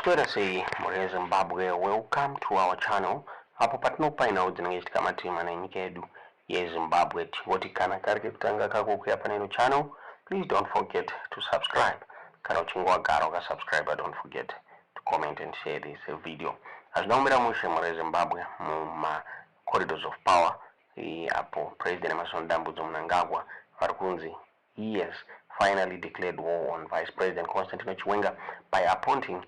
Twera say Mure Zimbabwe, welcome to our channel. Hapo patinopa inaudzinenge kama team na nyika yedu ye Zimbabwe tingoti kana karike kutanga kako kuya paneno channel. Please don't forget to subscribe. Kana uchingwa garo ka subscribe, don't forget to comment and share this video. Azinaumira Mushe Mure Zimbabwe mu corridors of power hapo President Emerson Mnangagwa Varkunzi he has finally declared war on Vice President Chiwenga by appointing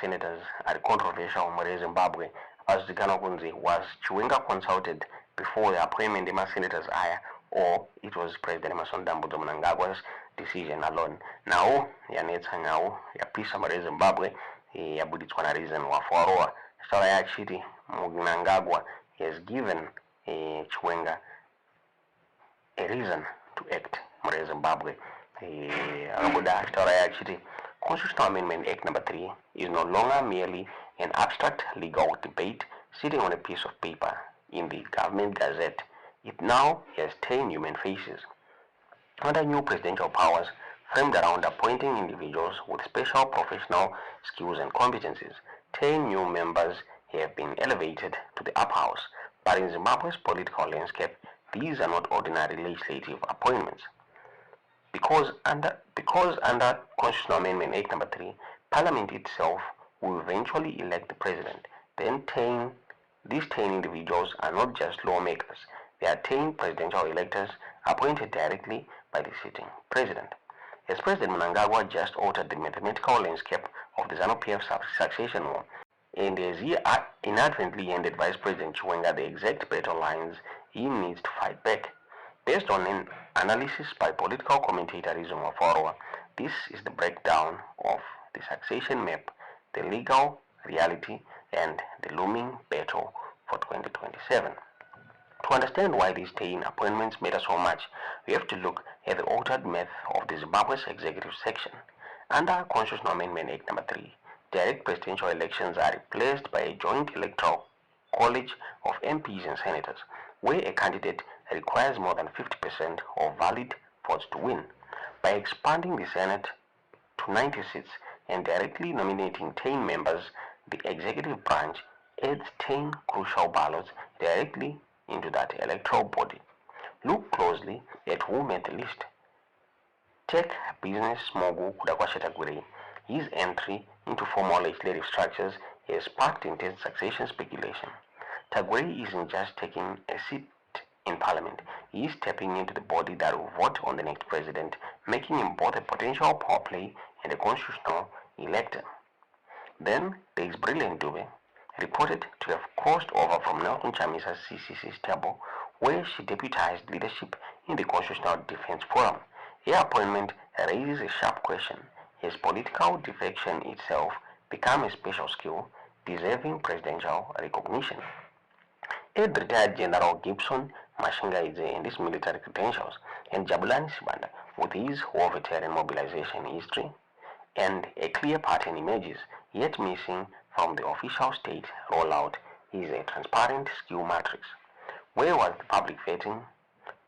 senators at controversial Mure Zimbabwe. As the Kunzi, was Chiwenga consulted before the appointment of senators hire, or it was President Emerson Mnangagwa's decision alone? Now, yanetsa now yapisa Mure Zimbabwe yabuditswa na reason wafuaroa sala ya chiti Mnangagwa has given Chiwenga a reason to act Mure Zimbabwe. Constitutional Amendment Act number 3 is no longer merely an abstract legal debate sitting on a piece of paper in the government gazette. It now has 10 human faces. Under new presidential powers framed around appointing individuals with special professional skills and competencies, 10 new members have been elevated to the upper house. But in Zimbabwe's political landscape, these are not ordinary legislative appointments. Because under Constitutional Amendment Act number 3, Parliament itself will eventually elect the president. These 10 individuals are not just lawmakers. They are 10 presidential electors appointed directly by the sitting president. As President Mnangagwa just altered the mathematical landscape of the Zanu PF succession war, and as he inadvertently handed Vice President Chiwenga the exact battle lines he needs to fight back. Based on an analysis by political commentator Rizoma Forowa, this is the breakdown of the succession map, the legal reality, and the looming battle for 2027. To understand why these 10 appointments matter so much, we have to look at the altered math of the Zimbabwe's executive section. Under Constitutional Amendment Act number 3, direct presidential elections are replaced by a joint electoral college of MPs and senators, where a candidate requires more than 50% of valid votes to win. By expanding the Senate to 90 seats and directly nominating 10 members, the executive branch adds 10 crucial ballots directly into that electoral body. Look closely at who made the list. Take business mogul Kudakwashe Tagwiri. His entry into formal legislative structures has sparked intense succession speculation. Tagwiri isn't just taking a seat in Parliament, he is stepping into the body that will vote on the next president, making him both a potential power play and a constitutional elector. Then there is Brilliant Dube, reported to have crossed over from Nelson Chamisa's CCC's table, where she deputized leadership in the Constitutional Defense Forum. Her appointment raises a sharp question: has political defection itself become a special skill deserving presidential recognition? Add retired General Gibson Mashingaidze and his military credentials, and Jabulani Sibanda with his war veteran mobilization history, and a clear pattern emerges, yet missing from the official state rollout is a transparent skill matrix. Where was the public vetting?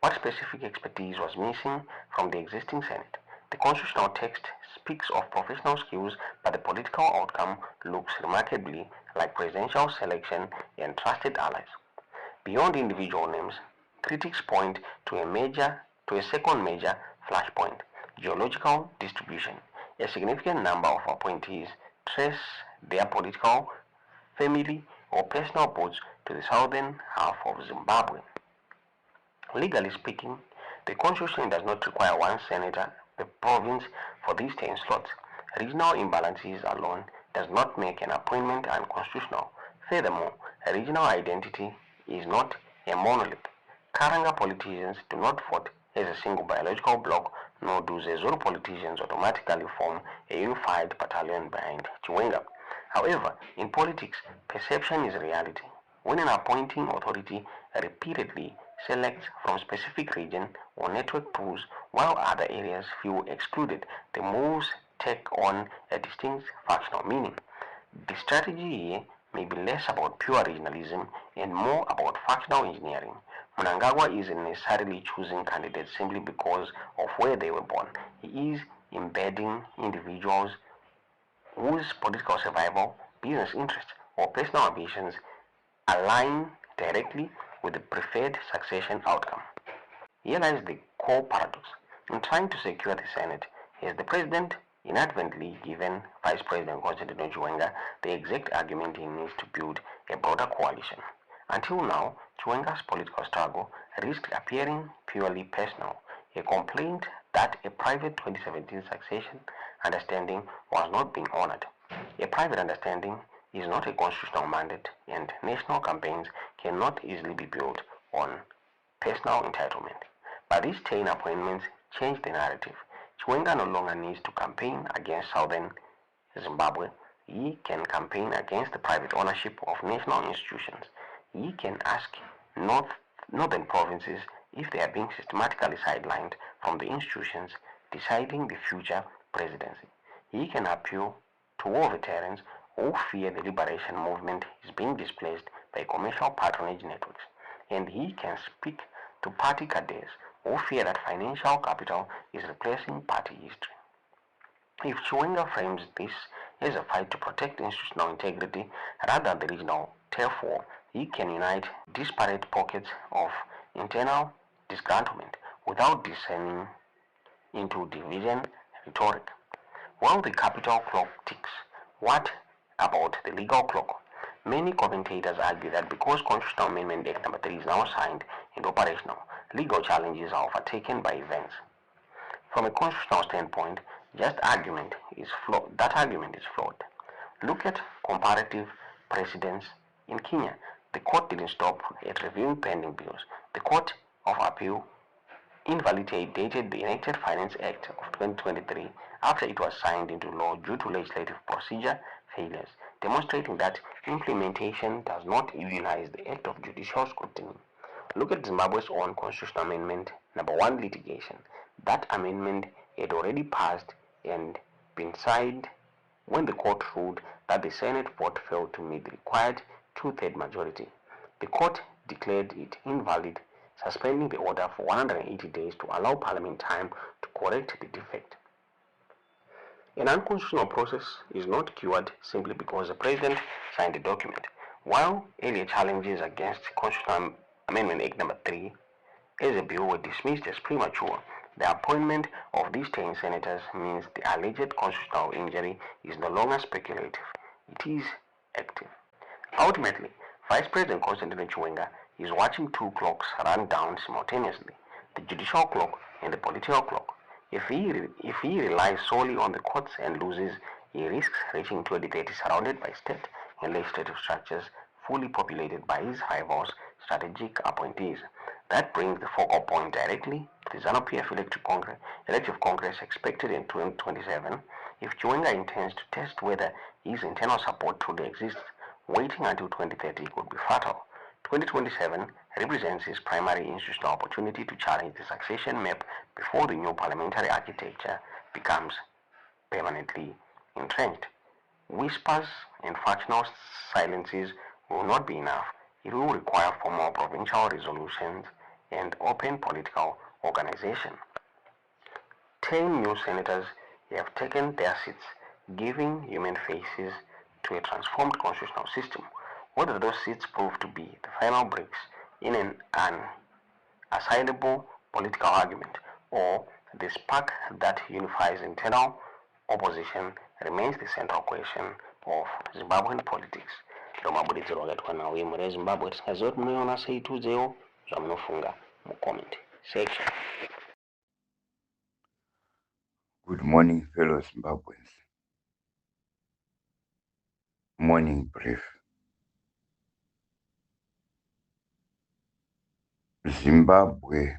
What specific expertise was missing from the existing Senate? The constitutional text speaks of professional skills, but the political outcome looks remarkably like presidential selection and trusted allies. Beyond individual names, critics point to a second major flashpoint: geological distribution. A significant number of appointees trace their political, family, or personal roots to the southern half of Zimbabwe. Legally speaking, the constitution does not require one senator per province for these 10 slots. Regional imbalances alone does not make an appointment unconstitutional. Furthermore, regional identity is not a monolith. Karanga politicians do not vote as a single biological bloc, nor do Zezuru politicians automatically form a unified battalion behind Chiwenga. However, in politics, perception is reality. When an appointing authority repeatedly selects from specific region or network pools while other areas feel excluded, the moves take on a distinct factional meaning. The strategy here may be less about pure regionalism and more about factional engineering. Mnangagwa isn't necessarily choosing candidates simply because of where they were born. He is embedding individuals whose political survival, business interests, or personal ambitions align directly with the preferred succession outcome. Here lies the core paradox. In trying to secure the Senate, has the president inadvertently given Vice President Constantino Chiwenga the exact argument he needs to build a broader coalition? Until now, Chiwenga's political struggle risked appearing purely personal, a complaint that a private 2017 succession understanding was not being honored. A private understanding is not a constitutional mandate, and national campaigns cannot easily be built on personal entitlement. But these 10 appointments change the narrative. Chiwenga no longer needs to campaign against southern Zimbabwe. He can campaign against the private ownership of national institutions. He can ask northern provinces if they are being systematically sidelined from the institutions deciding the future presidency. He can appeal to war veterans who fear the liberation movement is being displaced by commercial patronage networks. And he can speak to party cadres who fear that financial capital is replacing party history. If Chiwenga frames this as a fight to protect institutional integrity rather than the regional turf war, he can unite disparate pockets of internal disgruntlement without descending into division rhetoric. While the capital clock ticks, what about the legal clock? Many commentators argue that because Constitutional Amendment Act No. 3 is now signed and operational, legal challenges are overtaken by events. From a constitutional standpoint, that argument is flawed. Look at comparative precedents in Kenya. The court didn't stop at reviewing pending bills. The Court of Appeal invalidated the Enacted Finance Act of 2023 after it was signed into law due to legislative procedure failures, demonstrating that implementation does not immunize the act of judicial scrutiny. Look at Zimbabwe's own Constitutional Amendment No. 1 litigation. That amendment had already passed and been signed when the court ruled that the Senate vote failed to meet the required two-thirds majority. The court declared it invalid, suspending the order for 180 days to allow Parliament time to correct the defect. An unconstitutional process is not cured simply because the President signed a document. While earlier challenges against Constitutional Amendment Act No. 3 as a bill were dismissed as premature, the appointment of these 10 senators means the alleged constitutional injury is no longer speculative, it is active. Ultimately, Vice President Constantino Chiwenga is watching two clocks run down simultaneously, the judicial clock and the political clock. If he relies solely on the courts and loses, he risks reaching 2030 surrounded by state and legislative structures fully populated by his rivals' strategic appointees. That brings the focal point directly to the Zanu PF elective Congress expected in 2027. If Chiwenga intends to test whether his internal support truly exists, waiting until 2030 could be fatal. 2027 represents his primary institutional opportunity to challenge the succession map before the new parliamentary architecture becomes permanently entrenched. Whispers and factional silences will not be enough. It will require formal provincial resolutions and open political organization. 10 new senators have taken their seats, giving human faces to a transformed constitutional system. Whether those seats prove to be the final bricks in an unassailable political argument or the spark that unifies internal opposition remains the central question of Zimbabwean politics. Lomabuditsiro wakati nawe muri Zimbabwe tisingaziva kuti munoiona sei tudzewo zvamunofunga mucomment section. Good morning, fellow Zimbabweans. Morning brief. Zimbabwe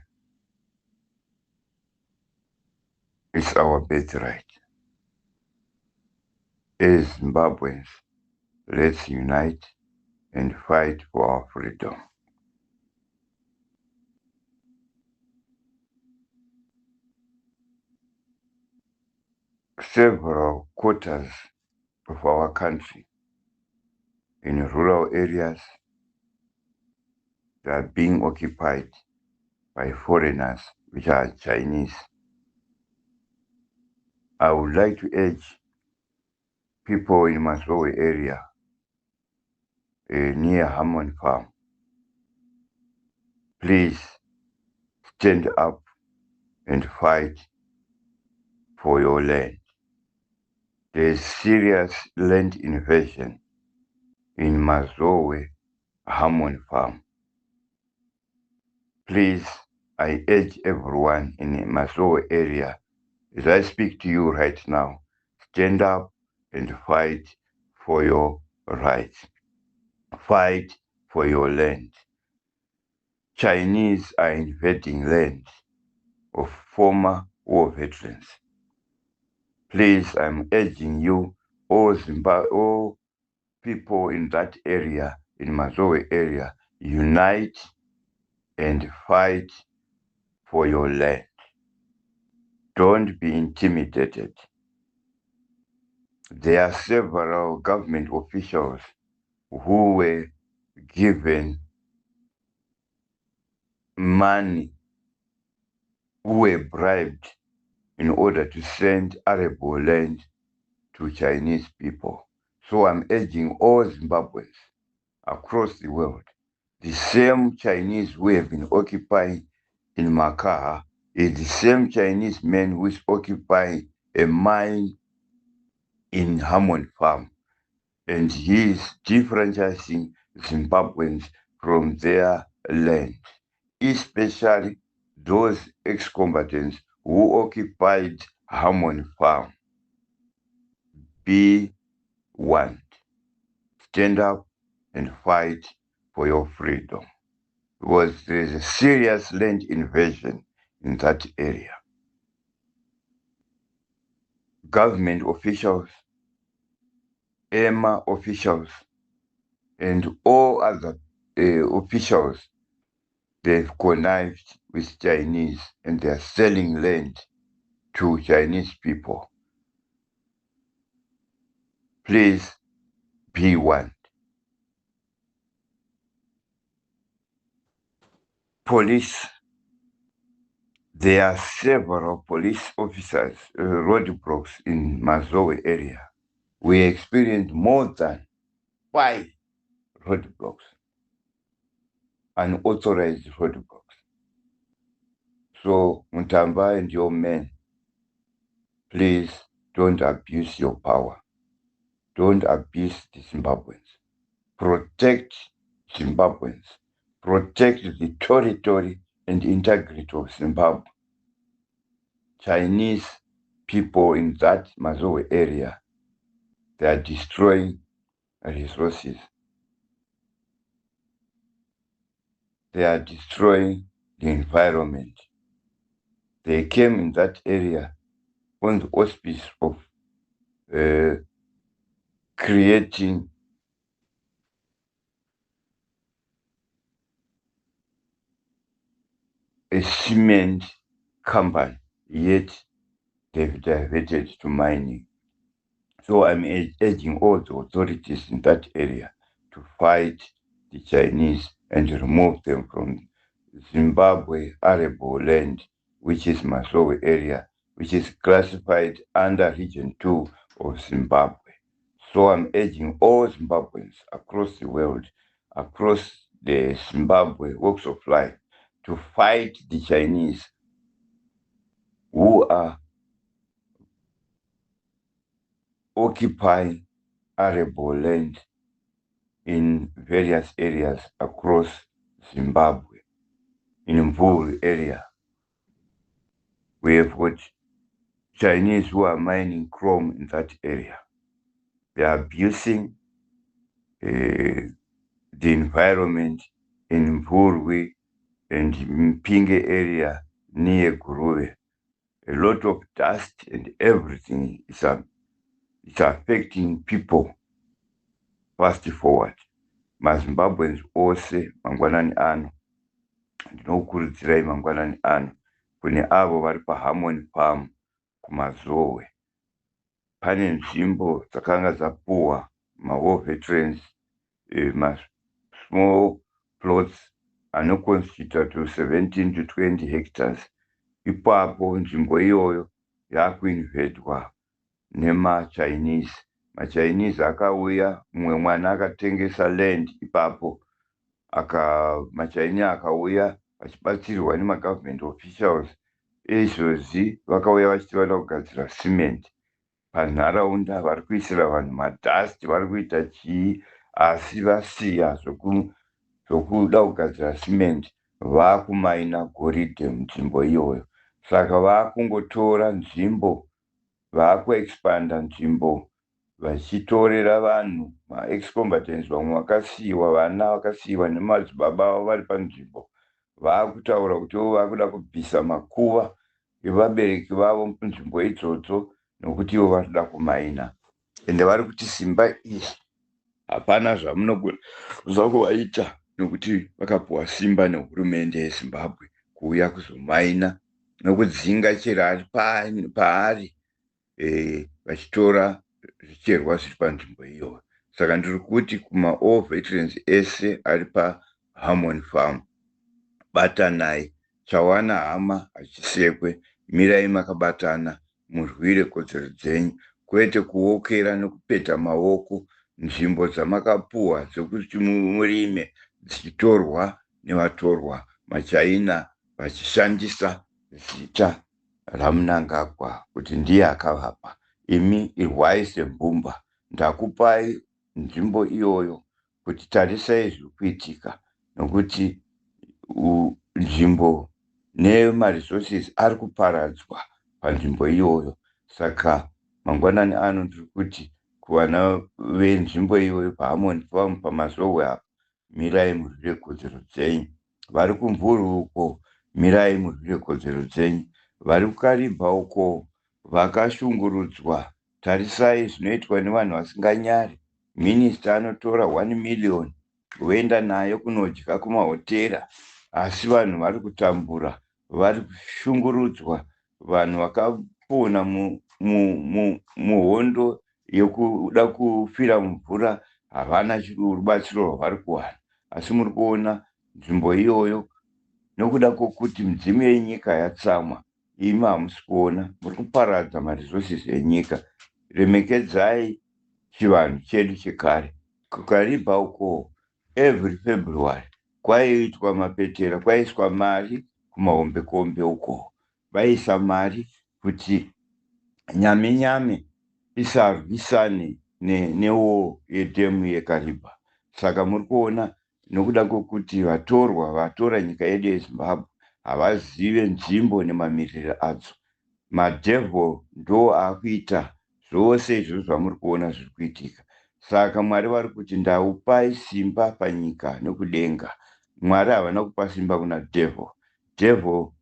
is our birthright. As Zimbabweans, let's unite and fight for our freedom. Several quarters of our country in rural areas that are being occupied by foreigners, which are Chinese. I would like to urge people in Mazoe area near Hammond Farm, please stand up and fight for your land. There's serious land invasion in Mazoe Hammond Farm. Please, I urge everyone in the Mazoe area, as I speak to you right now, stand up and fight for your rights. Fight for your land. Chinese are invading land of former war veterans. Please, I'm urging you, all people in that area, in Mazoe area, unite and fight for your land. Don't be intimidated. There are several government officials who were given money, who were bribed in order to send arable land to Chinese people. So I'm urging all Zimbabweans across the world, the same Chinese who have been occupying in Makaha is the same Chinese man who is occupying a mine in Hammond Farm. And he is differentiating Zimbabweans from their land, especially those ex-combatants who occupied Hammond Farm. Be one. Stand up and fight for your freedom. Because there is a serious land invasion in that area. Government officials, EMA officials, and all other officials, they've connived with Chinese and they're selling land to Chinese people. Please be one. Police, there are several police officers, roadblocks in Mazoe area. We experienced more than 5 roadblocks, unauthorized roadblocks. So, Mutamba and your men, please don't abuse your power. Don't abuse the Zimbabweans. Protect Zimbabweans. Protect the territory and integrity of Zimbabwe. Chinese people in that Mazoe area, they are destroying resources. They are destroying the environment. They came in that area on the auspice of creating a cement company, yet they've diverted to mining. So I'm urging all the authorities in that area to fight the Chinese and remove them from Zimbabwe arable land, which is Mazoe area, which is classified under Region 2 of Zimbabwe. So I'm urging all Zimbabweans across the world, across the Zimbabwe walks of life, to fight the Chinese who are occupying arable land in various areas across Zimbabwe. In Mvuru area, we have got Chinese who are mining chrome in that area. They are abusing the environment in Mvuru and Mpinge area near Guruve. A lot of dust and everything is affecting people. Fast forward, maZimbabweans ose mangwanani ano, ndinokurudzirai mangwanani ano kune avo vari paHammond Farm kuMazoe. Pane nzvimbo dzakanga dzapuhwa mawar veterans, small plots anoconstitute to 17 to 20 hectares. Ipapo nzvimbo iyoyo yakuinvadwa nemaChinese maChinese akauya, mumwe mwana akatengesa land ipapo, maChinese akauya vachibatsirwa nemagovernment officials. Izvozvi vakauya vachiti vada kugadzira cement panharaunda, vari kuisira vanhu madhasti, vari kuita chii, asi vasiya zvokuda kugadzira cement, vakumaina goridhe munzvimbo iyoyo. Saka vakungotora nzvimbo, vakuexpanda nzvimbo, vachitorera vanhu maexcombatants, vamwe vakasiyiwa, vana vakasiyiwa nemadzibaba avo vari panzvimbo. Vakutaura kuti vakuda kubvisa makuva evabereki vavo munzvimbo idzodzo, nokuti ivo varikuda kumaina. Ende vari kuti simba iyi hapana zvamunogona kuvaita, nokuti vakapuwa simba nehurumende yeZimbabwe kuuya kuzomaina nokudzinga chero ari paari, vachitora zvicherwa zviri panzvimbo iyoyo. Saka ndiri kuti all veterans ese ari paHarmony Farm, batanai, chawana hama hachisekwe, mirai makabatana, murwire kodzero dzenyu, kwete kuokera nokupeta maoko nzvimbo dzamakapuwa dzokuti murime dzichitorwa nevatorwa maChina, vachishandisa zita raMnangagwa kuti ndiye akavapa. Imi irwai sembumba, ndakupai nzvimbo iyoyo kuti tarisai zviri kuitika, nokuti nzvimbo nemaresources ari kuparadzwa panzvimbo iyoyo. Saka mangwanani ano ndiri kuti kuvana venzvimbo iyoyo paHarmony Farm pamazowe apa, mirai murwire kodzero dzenyu. Vari kumvuru uko, mirai murwire kodzero dzenyu. Vari kuKaribha uko, vakashungurudzwa, tarisai zvinoitwa nevanhu vasinganyari. Minista anotora 1 million voenda nayo kunodya kumahotera, asi vanhu vari kutambura, vari kushungurudzwa. Vanhu vakapona muhondo yekuda kufira mumvura havana rubatsiro rwavari kuwana. Asi muri kuona nzvimbo iyoyo, nokuda kwokuti midzimu yenyika yatsamwa, imi hamusi kuona, muri kuparadza maresources enyika. Remekedzai chivanhu chedu chekare. KuKaribha uko, every February kwaiitwa mapetera, kwaiswa mari kumahombekombe uko, vaisa mari kuti nyame isarwisane newo yedhemu yeKaribha. Saka muri kuona, nokuda kwokuti vatora nyika yedu yeZimbabwe havazive nzvimbo nemamiriro adzo, madhevho ndo akuita zvose izvozvo zvamuri kuona zviri kuitika. Saka Mwari vari kuti ndaupai simba panyika nokudenga. Mwari havana kupa simba kuna dhevho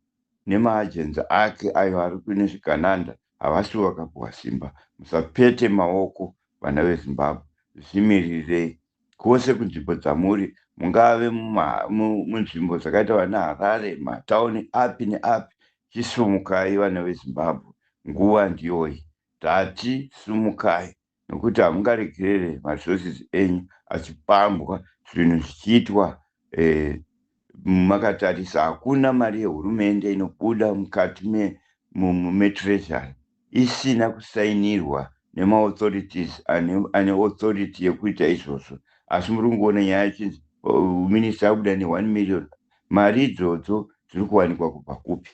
nemaajenzi ake ayo ari kune zvigananda, havasi vakapuwa simba. Musapete maoko, vana veZimbabwe, zvimirirei kwose kunzvimbo dzamuri, mungave munzvimbo dzakaita vana Harare, matauni api neapi. Chisumukai vana veZimbabwe, nguva ndiyoyi. Tati sumukai, nokuti hamungaregerere maresources enyu achipambwa, zvinhu zvichiitwa makatarisa. Hakuna mari yehurumende inobuda mukati metreasury isina kusainirwa nemaauthorities ane authority yekuita izvozvo. Asi muri kungoona nyaya yechinzi minista abuda ne1 million. Mari idzodzo dziri kuwanikwa kubva kupi?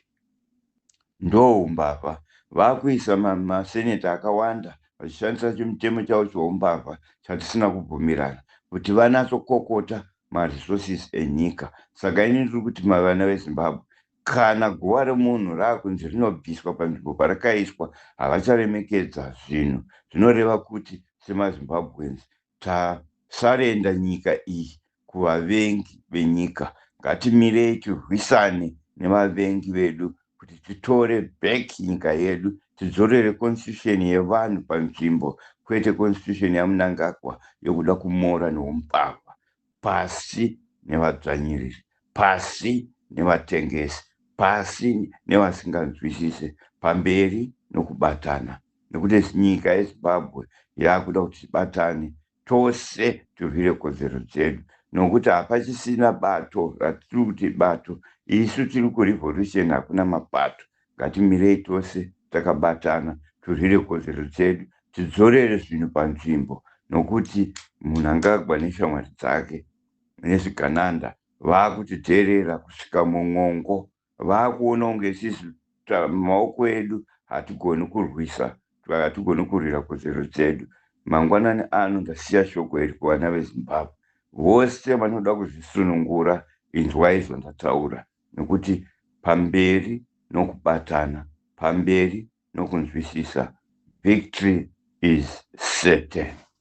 Ndoumbavha. Vakuisa maseneta akawanda vachishandisa chimutemo chavo choumbavha chatisina kubvumirana, kuti vanatsokokota maresources enyika. Saka ini ndiri kuti vana veZimbabwe, kana guva remunhu raakunzi rinobviswa panzvimbo parakaiswa, havacharemekedza zvinhu. Zvinoreva kuti semaZimbabweans tasarenda nyika iyi kuvavengi venyika. Ngatimirei tirwisane nevavengi vedu kuti titore back nyika yedu, tidzorere constitution yevanhu panzvimbo, kwete constitution yaMnangagwa yokuda kumora neumbavha, pasi nevadzvanyiriri, pasi nevatengesi, pasi nevasinganzwisise, pamberi nokubatana. Nekuti nyika yeZimbabwe yakuda kuti tibatane tose tirwire kodzero dzedu, nokuti hapachisina bato ratiri kuti bato. Isu tiri kurevolution, hakuna mapato. Ngatimirei tose takabatana, turwire kodzero dzedu, tidzorere zvinhu panzvimbo, nokuti Mnangagwa neshamwari dzake nezvigananda vaakutiteerera kusvika mumwongo. Vaakuona kunge isusu maoko edu hatigoni kurwisa, hatigoni kurwira kodzero dzedu. Mangwanani ano ndasiya shoko iri kuvana veZimbabwe, vose vanoda kuzvisunungura, inzwai zvandataura, nekuti pamberi nokubatana, pamberi nokunzwisisa, victory is certain.